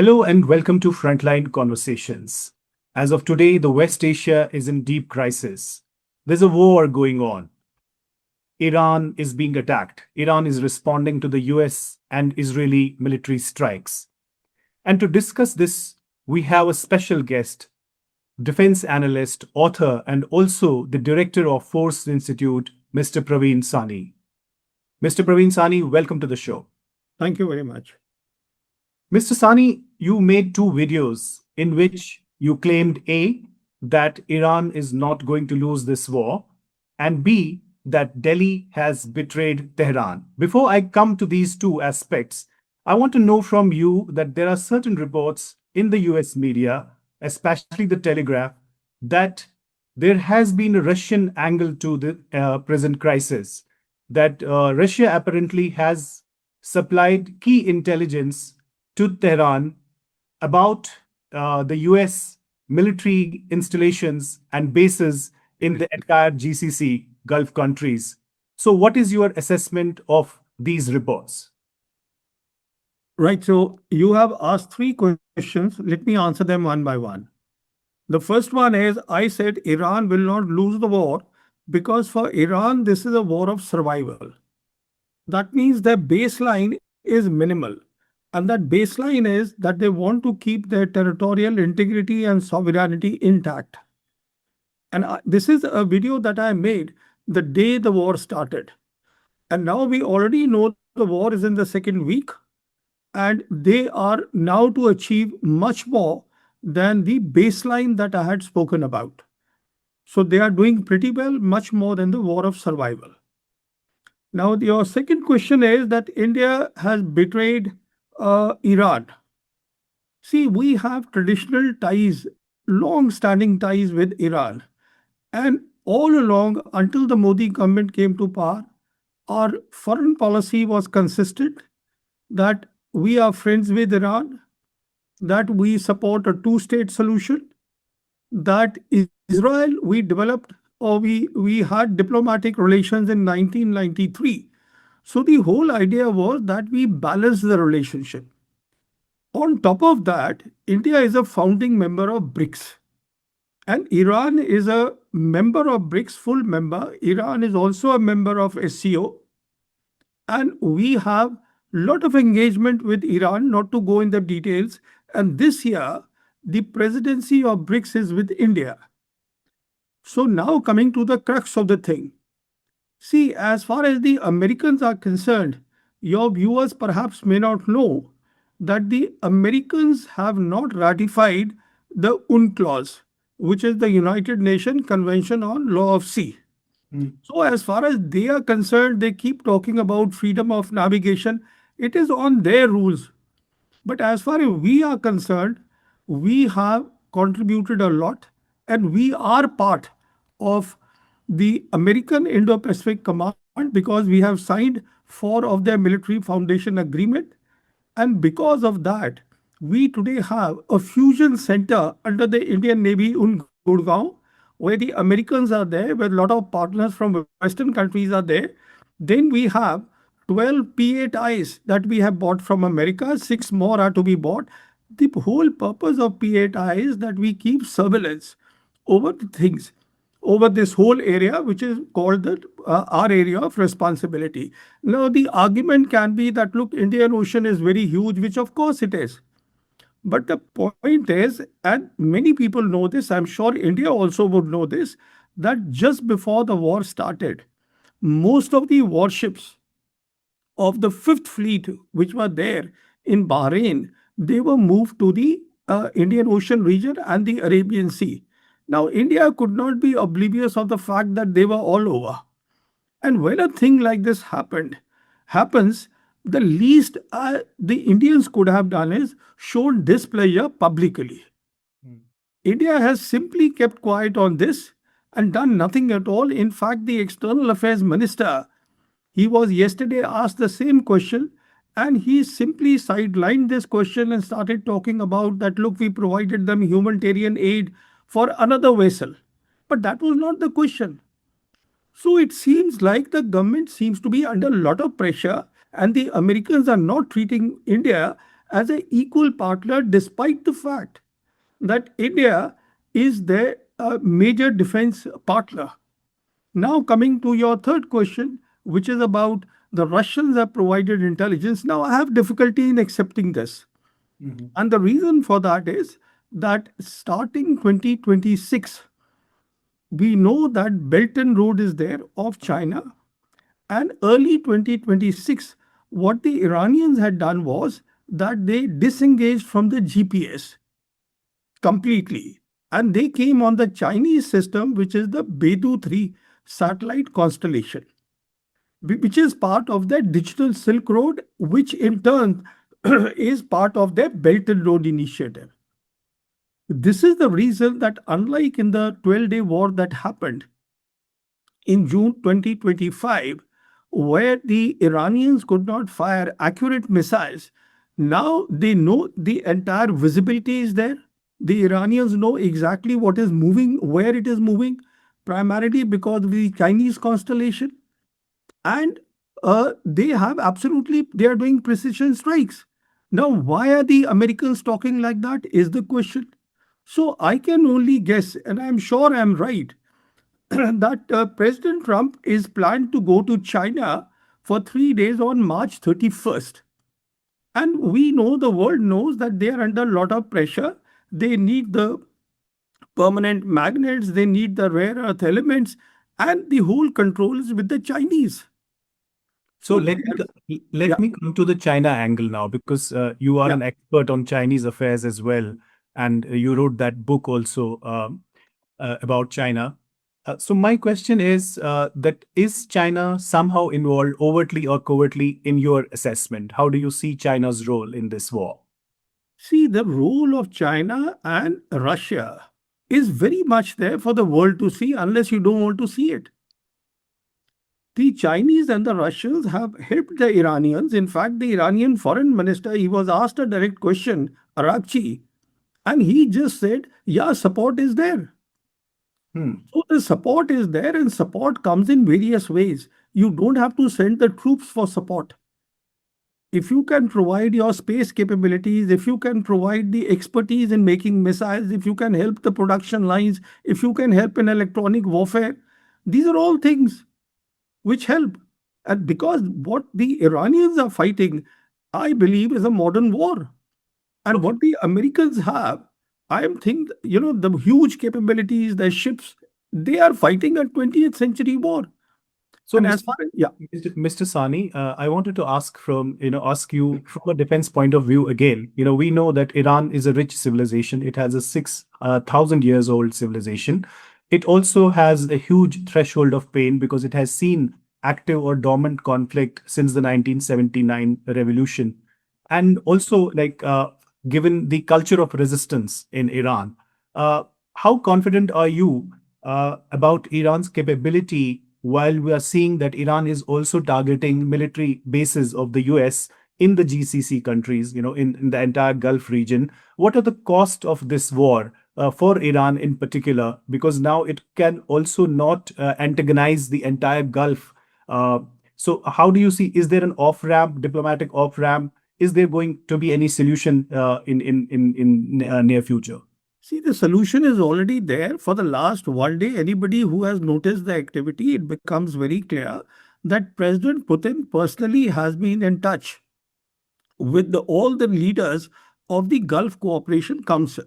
Hello and welcome to Frontline Conversations. As of today, the West Asia is in deep crisis. There's a war going on. Iran is being attacked. Iran is responding to the US and Israeli military strikes. And to discuss this, we have a special guest, defense analyst, author, and also the director of Force Institute, Mr. Pravin Sawhney. Mr. Pravin Sawhney, welcome to the show. Thank you very much. Mr. Sani, you made two videos in which you claimed A, that Iran is not going to lose this war, and B, that Delhi has betrayed Tehran. Before I come to these two aspects, I want to know from you that there are certain reports in the US media, especially the Telegraph, that there has been a Russian angle to the present crisis, that Russia apparently has supplied key intelligence to Tehran about the US military installations and bases in the entire GCC Gulf countries. So, what is your assessment of these reports? Right. So you have asked three questions. Let me answer them one by one. The first one is I said Iran will not lose the war because for Iran, this is a war of survival. That means their baseline is minimal. And that baseline is that they want to keep their territorial integrity and sovereignty intact. And this is a video that I made the day the war started. And now we already know the war is in the second week. And they are now to achieve much more than the baseline that I had spoken about. So they are doing pretty well, much more than the war of survival. Now, your second question is that India has betrayed Iran. See, we have traditional ties, long standing ties with Iran. And all along, until the Modi government came to power, our foreign policy was consistent that we are friends with Iran, that we support a two-state solution, that Israel, we developed or we had diplomatic relations in 1993. So the whole idea was that we balance the relationship. On top of that, India is a founding member of BRICS. And Iran is a member of BRICS, full member. Iran is also a member of SCO. And we have a lot of engagement with Iran, not to go in the details. And this year, the presidency of BRICS is with India. So now coming to the crux of the thing. See, as far as the Americans are concerned, your viewers perhaps may not know that the Americans have not ratified the UNCLOS, which is the United Nations Convention on Law of Sea. So as far as they are concerned, they keep talking about freedom of navigation. It is on their rules. But as far as we are concerned, we have contributed a lot and we are part of the American Indo-Pacific Command because we have signed 4 of their military foundation agreement. And because of that, we today have a fusion center under the Indian Navy in Gurgaon, where the Americans are there, where a lot of partners from Western countries are there. Then we have 12 P8Is that we have bought from America, 6 more are to be bought. The whole purpose of P8I is that we keep surveillance over the things, over this whole area, which is called our area of responsibility. Now, the argument can be that, look, Indian Ocean is very huge, which of course it is. But the point is, and many people know this, I'm sure India also would know this, that just before the war started, most of the warships of the Fifth Fleet, which were there in Bahrain, they were moved to the Indian Ocean region and the Arabian Sea. Now, India could not be oblivious of the fact that they were all over. And when a thing like this happens, the least the Indians could have done is shown displeasure publicly. India has simply kept quiet on this and done nothing at all. In fact, the External Affairs Minister, he was yesterday asked the same question and he simply sidelined this question and started talking about that, look, we provided them humanitarian aid for another vessel. But that was not the question. So it seems like the government seems to be under a lot of pressure and the Americans are not treating India as an equal partner, despite the fact that India is their major defense partner. Now, coming to your third question, which is about the Russians have provided intelligence. Now, I have difficulty in accepting this. Mhm. And the reason for that is that starting 2026, we know that Belt and Road is there of China. And early 2026, what the Iranians had done was that they disengaged from the GPS completely. And they came on the Chinese system, which is the Beidou 3 satellite constellation, which is part of the digital Silk Road, which in turn is part of their Belt and Road initiative. This is the reason that, unlike in the 12-day war that happened in June 2025, where the Iranians could not fire accurate missiles, now they know the entire visibility is there. The Iranians know exactly what is moving, where it is moving, primarily because of the Chinese constellation. And they have absolutely, they are doing precision strikes. Now, why are the Americans talking like that is the question. So I can only guess, and I'm sure I'm right, that President Trump is planned to go to China for 3 days on March 31st. And we know, the world knows, that they are under a lot of pressure. They need the permanent magnets, they need the rare earth elements, and the whole control is with the Chinese. So So, yeah, let me come to the China angle now, because you are yeah. an expert on Chinese affairs as well, and you wrote that book also about China. So my question is that is China somehow involved overtly or covertly in your assessment? How do you see China's role in this war? See, the role of China and Russia is very much there for the world to see, unless you don't want to see it. The Chinese and the Russians have helped the Iranians. In fact, the Iranian foreign minister, he was asked a direct question, Arakchi, and he just said, yeah, support is there. Hmm. So the support is there, and support comes in various ways. You don't have to send the troops for support. If you can provide your space capabilities, if you can provide the expertise in making missiles, if you can help the production lines, if you can help in electronic warfare, these are all things which help. And because what the Iranians are fighting, I believe, is a modern war. And Okay. what the Americans have, I think, the huge capabilities, the ships, they are fighting a 20th century war. So, And as far as, yeah, Mr. Sani, I wanted to ask you from a defense point of view again. We know that Iran is a rich civilization. It has a 6,000 years old civilization. It also has a huge threshold of pain because it has seen active or dormant conflict since the 1979 revolution. And also, given the culture of resistance in Iran, uh, how confident are you about Iran's capability, while we are seeing that Iran is also targeting military bases of the US in the GCC countries, in the entire Gulf region? What are the cost of this war for Iran in particular? Because now it can also not antagonize the entire Gulf. So how do you see, is there an off ramp, diplomatic off ramp? Is there going to be any solution in near future? see, the solution is already there. For the last 1 day, anybody who has noticed the activity, it becomes very clear that President Putin personally has been in touch with all the leaders of the Gulf Cooperation Council.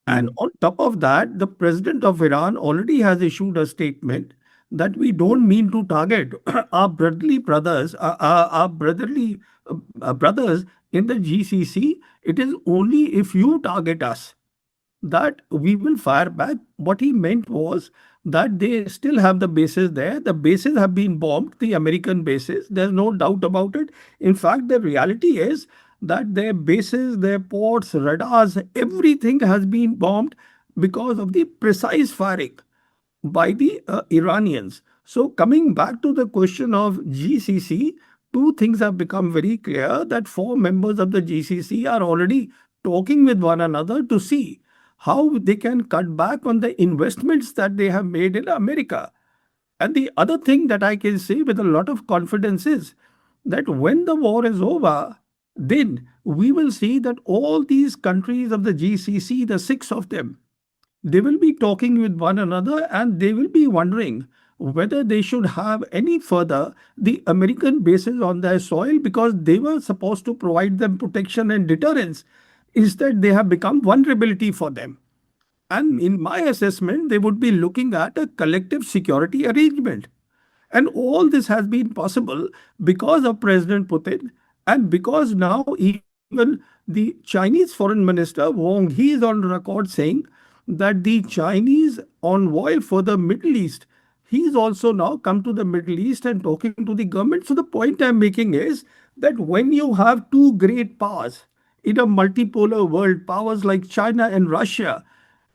And Hmm. on top of that, the president of Iran already has issued a statement that we don't mean to target our brotherly brothers, our brotherly brothers in the GCC. It is only if you target us that we will fire back. What he meant was that they still have the bases there. The bases have been bombed, the American bases. There's no doubt about it. In fact, the reality is that their bases, their ports, radars, everything has been bombed because of the precise firing by the Iranians. So, coming back to the question of GCC, two things have become very clear, that four members of the GCC are already talking with one another to see how they can cut back on the investments that they have made in America. And the other thing that I can say with a lot of confidence is that when the war is over, then we will see that all these countries of the GCC, the six of them, they will be talking with one another and they will be wondering whether they should have any further the American bases on their soil because they were supposed to provide them protection and deterrence. Instead, they have become vulnerability for them. And in my assessment, they would be looking at a collective security arrangement. And all this has been possible because of President Putin and because now even the Chinese foreign minister Wang, he is on record saying that the Chinese envoy for the Middle East, he's also now come to the Middle East and talking to the government. So the point I'm making is that when you have two great powers in a multipolar world, powers like China and Russia,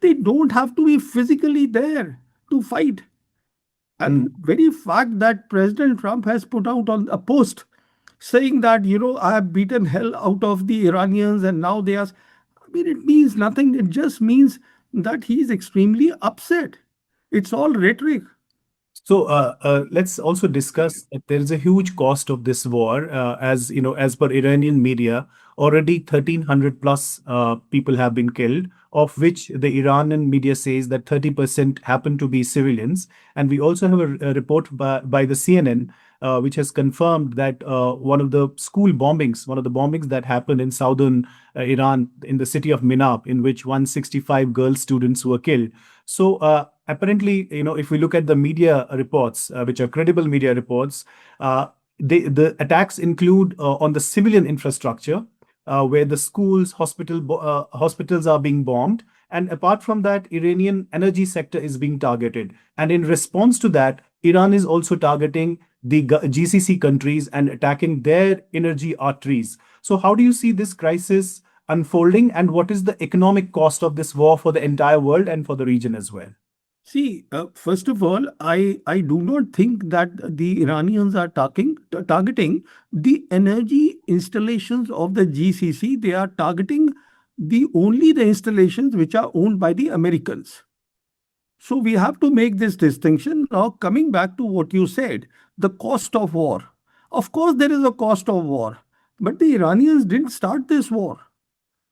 they don't have to be physically there to fight. And Mm. very fact that President Trump has put out on a post saying that, I have beaten hell out of the Iranians and now they are. I mean, it means nothing. It just means that he is extremely upset. It's all rhetoric. So let's also discuss that there is a huge cost of this war. As you know, as per Iranian media, already 1,300 plus people have been killed, of which the Iranian media says that 30% happen to be civilians. And we also have a report by the CNN, which has confirmed that one of the bombings that happened in southern Iran, in the city of Minab, in which 165 girl students were killed. So apparently, if we look at the media reports, which are credible media reports, the attacks include on the civilian infrastructure, where the schools, hospitals are being bombed. And apart from that, Iranian energy sector is being targeted. And in response to that, Iran is also targeting the GCC countries and attacking their energy arteries. So, how do you see this crisis unfolding, and what is the economic cost of this war for the entire world and for the region as well? See, first of all, I do not think that the Iranians are targeting the energy installations of the GCC. They are targeting only the installations which are owned by the Americans. So we have to make this distinction. Now, coming back to what you said, the cost of war. Of course, there is a cost of war, but the Iranians didn't start this war.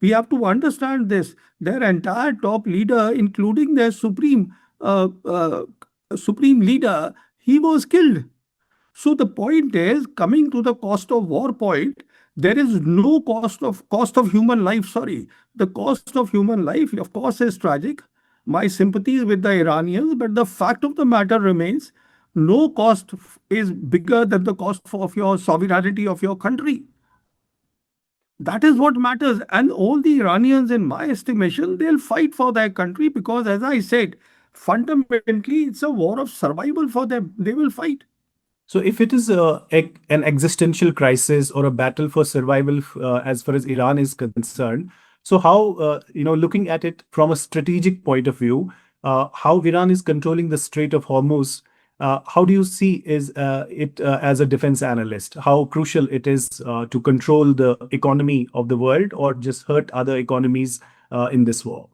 We have to understand this. Their entire top leader, including their supreme leader, he was killed. So the point is, coming to the cost of war point, there is no cost of human life. Sorry, the cost of human life, of course, is tragic. My sympathies with the Iranians, but the fact of the matter remains, no cost is bigger than the cost of your sovereignty of your country. That is what matters. And all the Iranians, in my estimation, they'll fight for their country because, as I said, fundamentally, it's a war of survival for them. They will fight. So, if it is an existential crisis or a battle for survival, as far as Iran is concerned, so how, looking at it from a strategic point of view, how Iran is controlling the Strait of Hormuz, how do you see it as a defense analyst? How crucial it is to control the economy of the world or just hurt other economies in this war?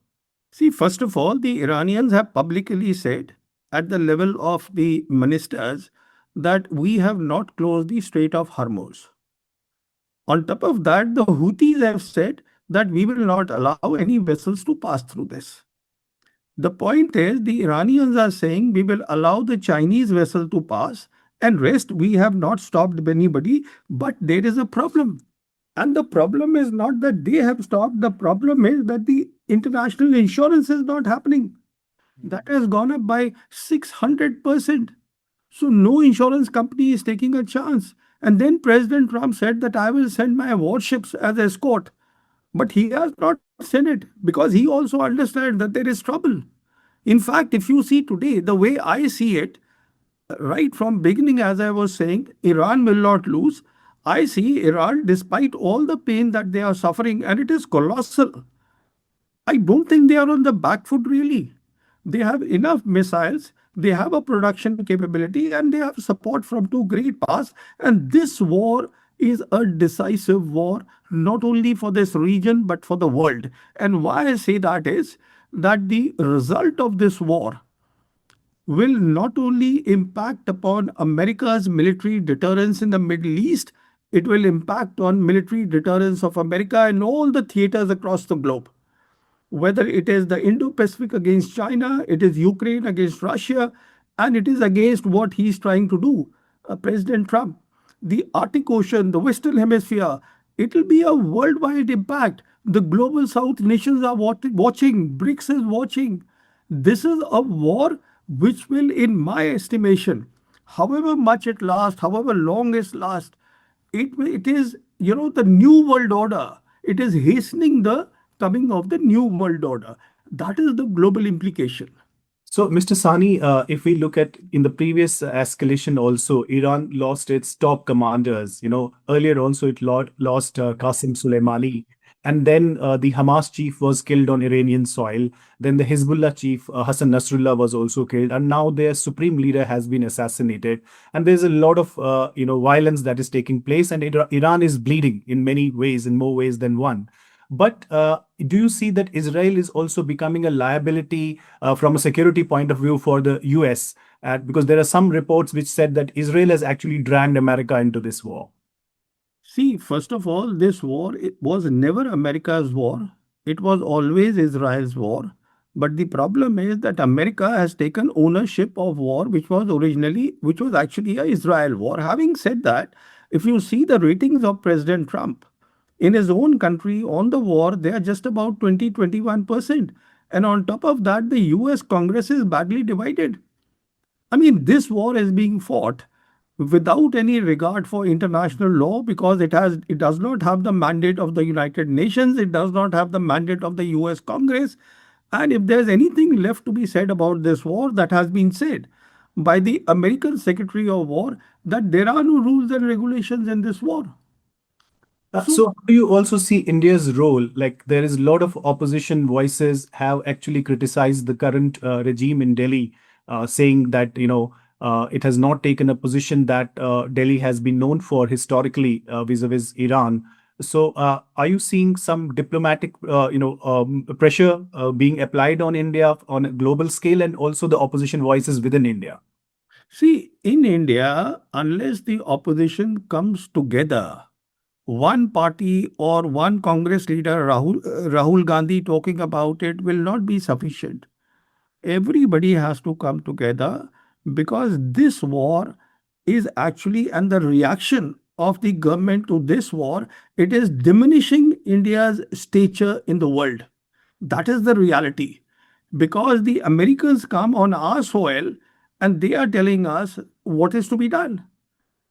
See, first of all, the Iranians have publicly said at the level of the ministers that we have not closed the Strait of Hormuz. On top of that, the Houthis have said that we will not allow any vessels to pass through this. The point is, the Iranians are saying we will allow the Chinese vessel to pass, and rest we have not stopped anybody, but there is a problem. And the problem is not that they have stopped, the problem is that the international insurance is not happening. That has gone up by 600%. So no insurance company is taking a chance. And then President Trump said that I will send my warships as escort. But he has not sent it because he also understands that there is trouble. In fact, if you see today, the way I see it, right from beginning, as I was saying, Iran will not lose. I see Iran, despite all the pain that they are suffering, and it is colossal. I don't think they are on the back foot really. They have enough missiles, they have a production capability, and they have support from two great powers. And this war is a decisive war, not only for this region, but for the world. And why I say that is that the result of this war will not only impact upon America's military deterrence in the Middle East, It will impact on military deterrence of America and all the theaters across the globe. Whether it is the Indo Pacific against China, it is Ukraine against Russia, and it is against what he's trying to do, President Trump. The Arctic Ocean, the Western Hemisphere, it will be a worldwide impact. The global South nations are watching, BRICS is watching. This is a war which will, in my estimation, however much it lasts, however long it lasts, it is, the new world order. It is hastening the coming of the new world order. That is the global implication. So, Mr. Sani, if we look at in the previous escalation, also Iran lost its top commanders. Earlier also it lost Qasim Soleimani, and then the Hamas chief was killed on Iranian soil. Then the Hezbollah chief Hassan Nasrallah was also killed, and now their supreme leader has been assassinated. And there's a lot of violence that is taking place, and Iran is bleeding in many ways, in more ways than one. But do you see that Israel is also becoming a liability from a security point of view for the US? Because there are some reports which said that Israel has actually dragged America into this war. See, first of all, this war it was never America's war. It was always Israel's war. But the problem is that America has taken ownership of war, which was actually a Israel war. Having said that, if you see the ratings of President Trump in his own country on the war, they are just about 20-21%. And on top of that, the US Congress is badly divided. I mean, this war is being fought without any regard for international law because it does not have the mandate of the United Nations, it does not have the mandate of the US Congress. And if there's anything left to be said about this war, that has been said by the American Secretary of War that there are no rules and regulations in this war. So, how do you also see India's role? Like, there is a lot of opposition voices have actually criticized the current regime in Delhi, saying that it has not taken a position that Delhi has been known for historically vis-a-vis Iran. So, are you seeing some diplomatic, pressure being applied on India on a global scale, and also the opposition voices within India? See, in India, unless the opposition comes together, one party or one Congress leader, Rahul Gandhi, talking about it will not be sufficient. Everybody has to come together because this war is actually, and the reaction of the government to this war, it is diminishing India's stature in the world. That is the reality. Because the Americans come on our soil and they are telling us what is to be done.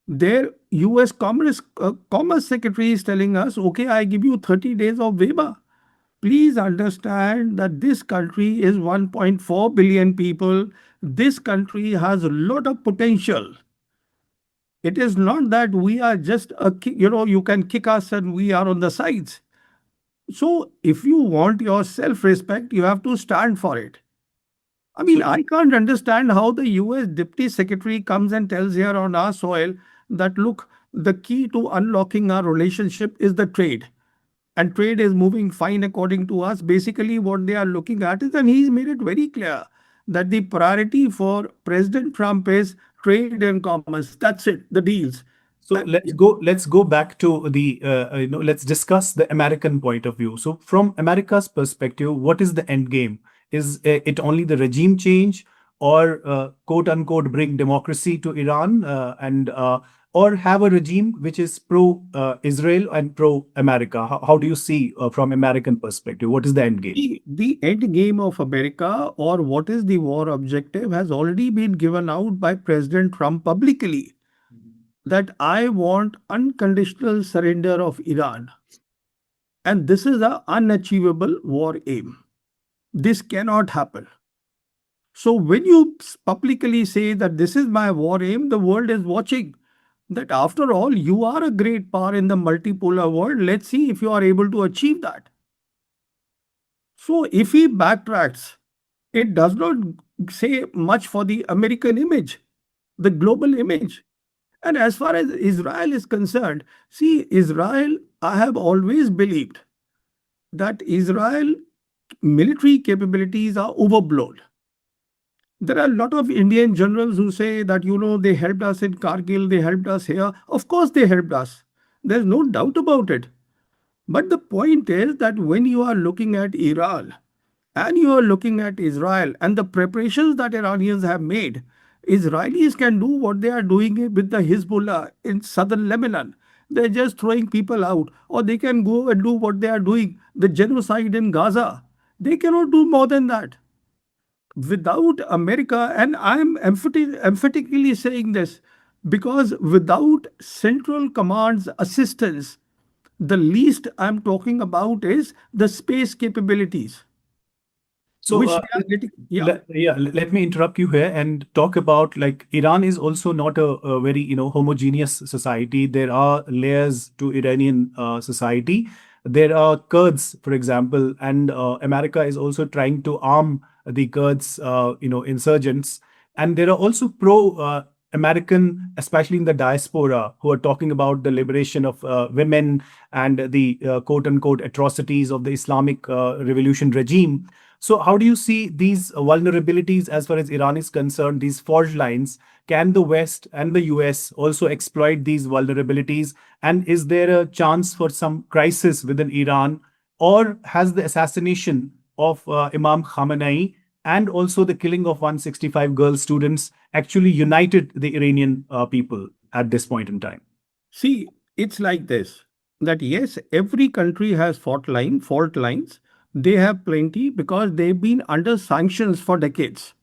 Their US Commerce Secretary is telling us, okay, I give you 30 days of waiver. Please understand that this country is 1.4 billion people. This country has a lot of potential. It is not that we are just you can kick us and we are on the sides. So if you want your self-respect, you have to stand for it. I mean, I can't understand how the US Deputy Secretary comes and tells here on our soil that, look, the key to unlocking our relationship is the trade. And trade is moving fine according to us. Basically, what they are looking at is, and he's made it very clear, that the priority for President Trump is trade and commerce. That's it, the deals. So let's go back to the let's discuss the American point of view. So from America's perspective, what is the end game? Is it only the regime change, or quote unquote bring democracy to Iran, and or have a regime which is pro Israel and pro America? How do you see from American perspective? What is the end game? The end game of America, or what is the war objective, has already been given out by President Trump publicly, that I want unconditional surrender of Iran. And this is an unachievable war aim. This cannot happen. So when you publicly say that this is my war aim, the world is watching. That after all, you are a great power in the multipolar world. Let's see if you are able to achieve that. So if he backtracks, it does not say much for the American image, the global image. And as far as Israel is concerned, see, Israel, I have always believed that Israel military capabilities are overblown. There are a lot of Indian generals who say that, they helped us in Kargil, they helped us here. Of course, they helped us. There's no doubt about it. But the point is that when you are looking at Iran and you are looking at Israel and the preparations that Iranians have made, Israelis can do what they are doing with the Hezbollah in southern Lebanon. They're just throwing people out, or they can go and do what they are doing, the genocide in Gaza. They cannot do more than that. Without America, and I'm emphatically saying this because without Central Command's assistance, the least I'm talking about is the space capabilities, So, which they are getting. Yeah. let me interrupt you here and talk about, like, Iran is also not a very, homogeneous society. There are layers to Iranian society. There are Kurds, for example, and America is also trying to arm the Kurds, insurgents. And there are also pro-American, especially in the diaspora, who are talking about the liberation of women and the quote unquote atrocities of the Islamic revolution regime. So, how do you see these vulnerabilities as far as Iran is concerned, these fault lines? Can the West and the US also exploit these vulnerabilities? And is there a chance for some crisis within Iran? Or has the assassination of Imam Khamenei and also the killing of 165 girl students actually united the Iranian people at this point in time? See, it's like this, that yes, every country has fault lines. They have plenty because they've been under sanctions for decades.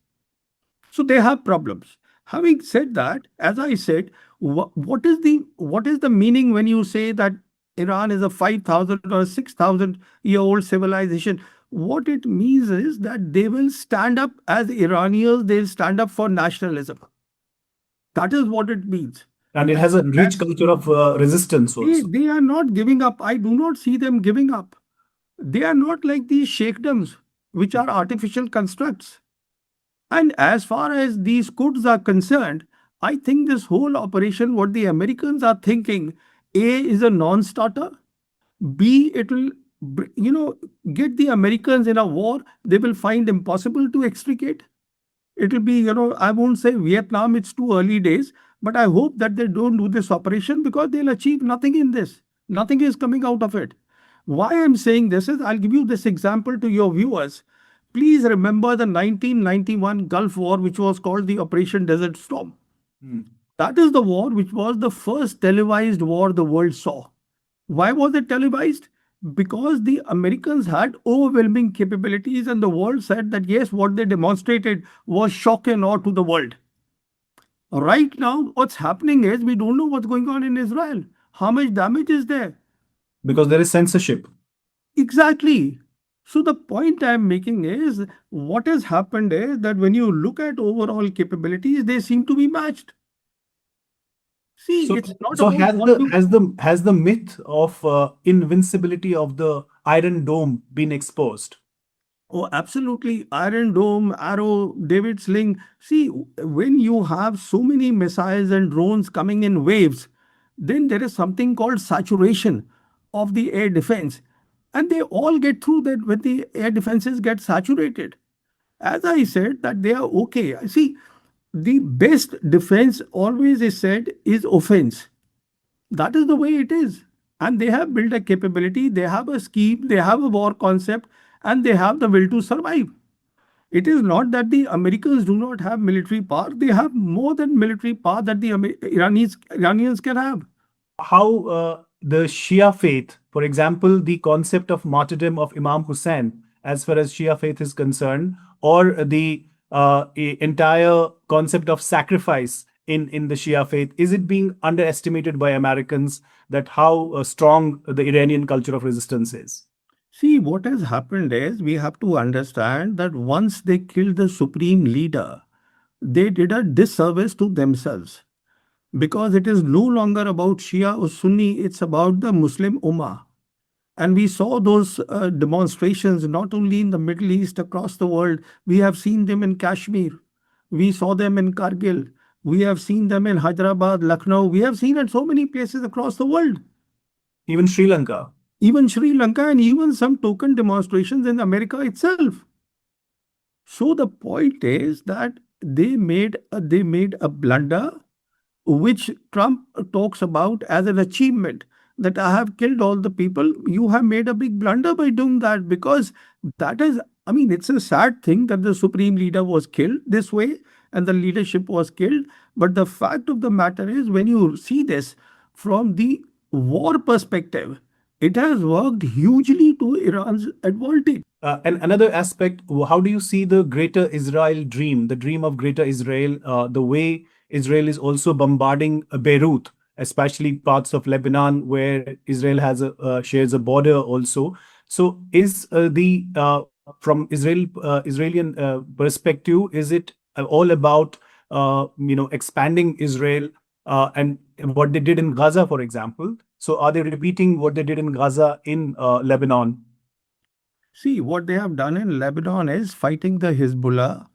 So they have problems. Having said that, as I said, what is the meaning when you say that Iran is a 5,000 or 6,000-year old civilization? What it means is that they will stand up as Iranians. They'll stand up for nationalism. That is what it means. And it has a rich culture of resistance They, also. they are not giving up. I do not see them giving up. They are not like these sheikdoms, which are artificial constructs. And as far as these Kurds are concerned, I think this whole operation, what the Americans are thinking, A is a non-starter. B, it will, get the Americans in a war they will find impossible to extricate. It will be, I won't say Vietnam, it's too early days, but I hope that they don't do this operation because they'll achieve nothing in this. Nothing is coming out of it. Why I'm saying this is I'll give you this example to your viewers. Please remember the 1991 Gulf War, which was called the Operation Desert Storm. Hmm. That is the war which was the first televised war the world saw. Why was it televised? Because the Americans had overwhelming capabilities, and the world said that yes, what they demonstrated was shock and awe to the world. Right now, what's happening is we don't know what's going on in Israel. How much damage is there? Because there is censorship. Exactly. So the point I'm making is what has happened is that when you look at overall capabilities, they seem to be matched. See, So, it's not so about has what the you. has the has the myth of invincibility of the Iron Dome been exposed? Oh, absolutely. Iron Dome, Arrow, David Sling. See, when you have so many missiles and drones coming in waves, then there is something called saturation of the air defense. And they all get through that when the air defenses get saturated. As I said, that they are okay. See, the best defense always is said is offense. That is the way it is. And they have built a capability, they have a scheme, they have a war concept, and they have the will to survive. It is not that the Americans do not have military power, they have more than military power that the Iranians can have. How the Shia faith, for example, the concept of martyrdom of Imam Hussein, as far as Shia faith is concerned, or the entire concept of sacrifice in the Shia faith, is it being underestimated by Americans that how strong the Iranian culture of resistance is? See, what has happened is we have to understand that once they killed the supreme leader, they did a disservice to themselves because it is no longer about Shia or Sunni, it's about the Muslim Ummah. And we saw those demonstrations not only in the Middle East, across the world. We have seen them in Kashmir. We saw them in Kargil. We have seen them in Hyderabad, Lucknow. We have seen it so many places across the world, Even Sri Lanka. even Sri Lanka, and even some token demonstrations in America itself. So the point is that they made a blunder which Trump talks about as an achievement. that I have killed all the people, you have made a big blunder by doing that, because that is, I mean, it's a sad thing that the supreme leader was killed this way and the leadership was killed. But the fact of the matter is, when you see this from the war perspective, it has worked hugely to Iran's advantage. And another aspect, how do you see the greater Israel dream, the dream of greater Israel, the way Israel is also bombarding Beirut, especially parts of Lebanon where Israel has shares a border also. So is the from Israeli perspective, is it all about expanding Israel and what they did in Gaza, for example? So are they repeating what they did in Gaza in Lebanon? See, what they have done in Lebanon is fighting the Hezbollah.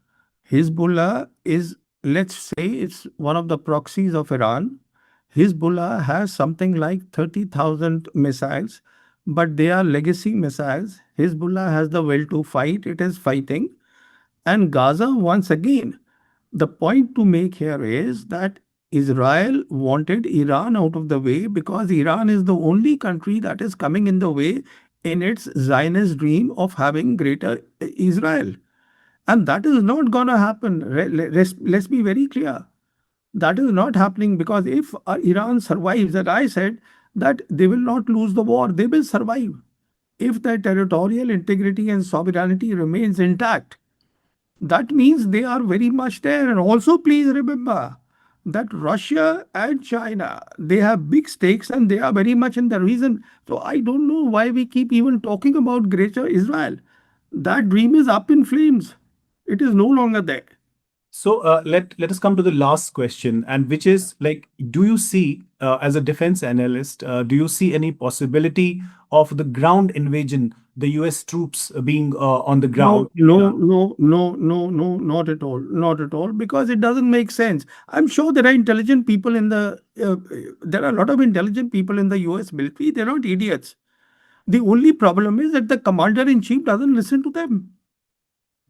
Hezbollah is, let's say, it's one of the proxies of Iran. Hezbollah has something like 30,000 missiles, but they are legacy missiles. Hezbollah has the will to fight, it is fighting. And Gaza, once again, the point to make here is that Israel wanted Iran out of the way because Iran is the only country that is coming in the way in its Zionist dream of having greater Israel. And that is not going to happen. Let's be very clear. That is not happening, because if Iran survives, that I said that they will not lose the war, they will survive. If their territorial integrity and sovereignty remains intact, that means they are very much there. And also, please remember that Russia and China, they have big stakes and they are very much in the region. So I don't know why we keep even talking about greater Israel. That dream is up in flames. It is no longer there. So let us come to the last question, and which is like, do you see, as a defense analyst, do you see any possibility of the ground invasion, the U.S. troops being on the ground? No, not at all. Not at all, because it doesn't make sense. I'm sure there are intelligent people in there are a lot of intelligent people in the US military. They're not idiots. The only problem is that the commander in chief doesn't listen to them.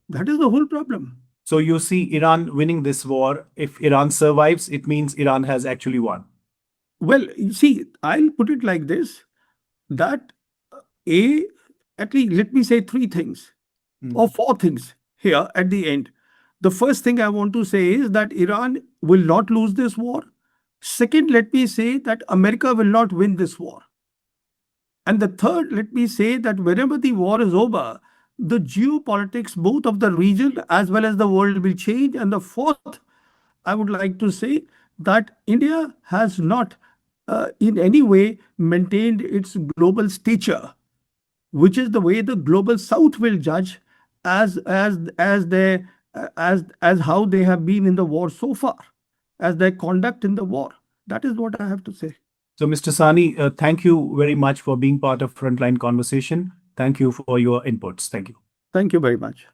That is the whole problem. So you see Iran winning this war. If Iran survives, it means Iran has actually won. Well, you see, I'll put it like this, that at least let me say three things or four things here at the end. The first thing I want to say is that Iran will not lose this war. Second, let me say that America will not win this war. And the third, let me say that whenever the war is over, the geopolitics both of the region as well as the world will change. And the fourth, I would like to say that India has not in any way maintained its global stature, which is the way the global South will judge as how they have been in the war so far, as their conduct in the war. That is what I have to say. So, Mr. Sawhney, thank you very much for being part of Frontline Conversation. Thank you for your inputs. Thank you. Thank you very much.